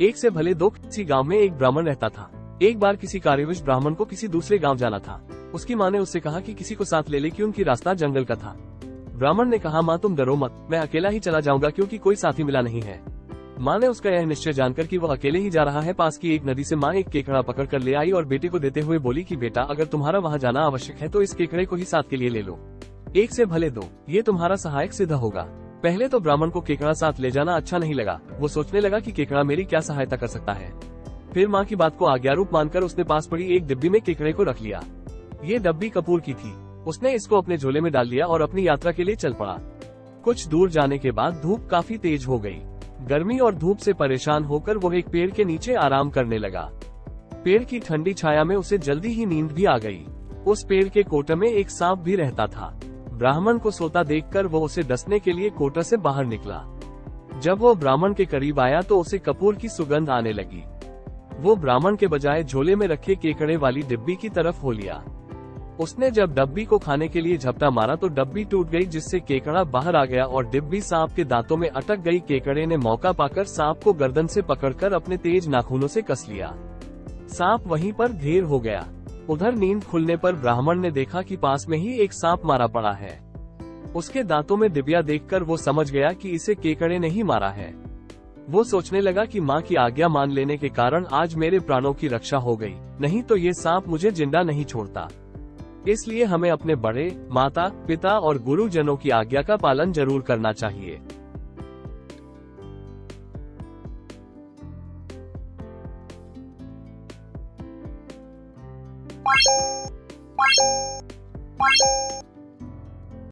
एक से भले दो। किसी गांव में एक ब्राह्मण रहता था। एक बार किसी कार्यवश ब्राह्मण को किसी दूसरे गांव जाना था। उसकी माँ ने उससे कहा कि किसी को साथ ले ले क्योंकि रास्ता जंगल का था। ब्राह्मण ने कहा, माँ तुम डरो मत, मैं अकेला ही चला जाऊंगा क्योंकि कोई साथी मिला नहीं है। माँ ने उसका यह निश्चय जानकर कि वह अकेले ही जा रहा है, पास की एक नदी से माँ एक केकड़ा पकड़ कर ले आई और बेटे को देते हुए बोली कि बेटा, अगर तुम्हारा वहाँ जाना आवश्यक है तो इस केकड़े को ही साथ के लिए ले लो। एक से भले दो, ये तुम्हारा सहायक सिद्ध होगा। पहले तो ब्राह्मण को केकड़ा साथ ले जाना अच्छा नहीं लगा। वो सोचने लगा कि केकड़ा मेरी क्या सहायता कर सकता है। फिर माँ की बात को आज्ञारूप मानकर उसने पास पड़ी एक डिब्बी में केकड़े को रख लिया। ये डब्बी कपूर की थी। उसने इसको अपने झोले में डाल लिया और अपनी यात्रा के लिए चल पड़ा। कुछ दूर जाने के बाद धूप काफी तेज हो गई। गर्मी और धूप से परेशान होकर वो एक पेड़ के नीचे आराम करने लगा। पेड़ की ठंडी छाया में उसे जल्दी ही नींद भी आ गई। उस पेड़ के कोटे में एक सांप भी रहता था। ब्राह्मण को सोता देखकर वो उसे डसने के लिए कोटा से बाहर निकला। जब वो ब्राह्मण के करीब आया तो उसे कपूर की सुगंध आने लगी। वो ब्राह्मण के बजाय झोले में रखे केकड़े वाली डिब्बी की तरफ हो लिया। उसने जब डब्बी को खाने के लिए झपटा मारा तो डब्बी टूट गई, जिससे केकड़ा बाहर आ गया और डिब्बी सांप के दांतों में अटक गई। केकड़े ने मौका पाकर सांप को गर्दन से पकड़कर अपने तेज नाखूनों से कस लिया। सांप वहीं पर ढेर हो गया। उधर नींद खुलने पर ब्राह्मण ने देखा कि पास में ही एक सांप मारा पड़ा है। उसके दांतों में डिबिया देखकर वो समझ गया कि इसे केकड़े ने ही मारा है। वो सोचने लगा कि माँ की आज्ञा मान लेने के कारण आज मेरे प्राणों की रक्षा हो गई, नहीं तो ये सांप मुझे जिंदा नहीं छोड़ता। इसलिए हमें अपने बड़े, माता, पिता और गुरुजनों की आज्ञा का पालन जरूर करना चाहिए। What?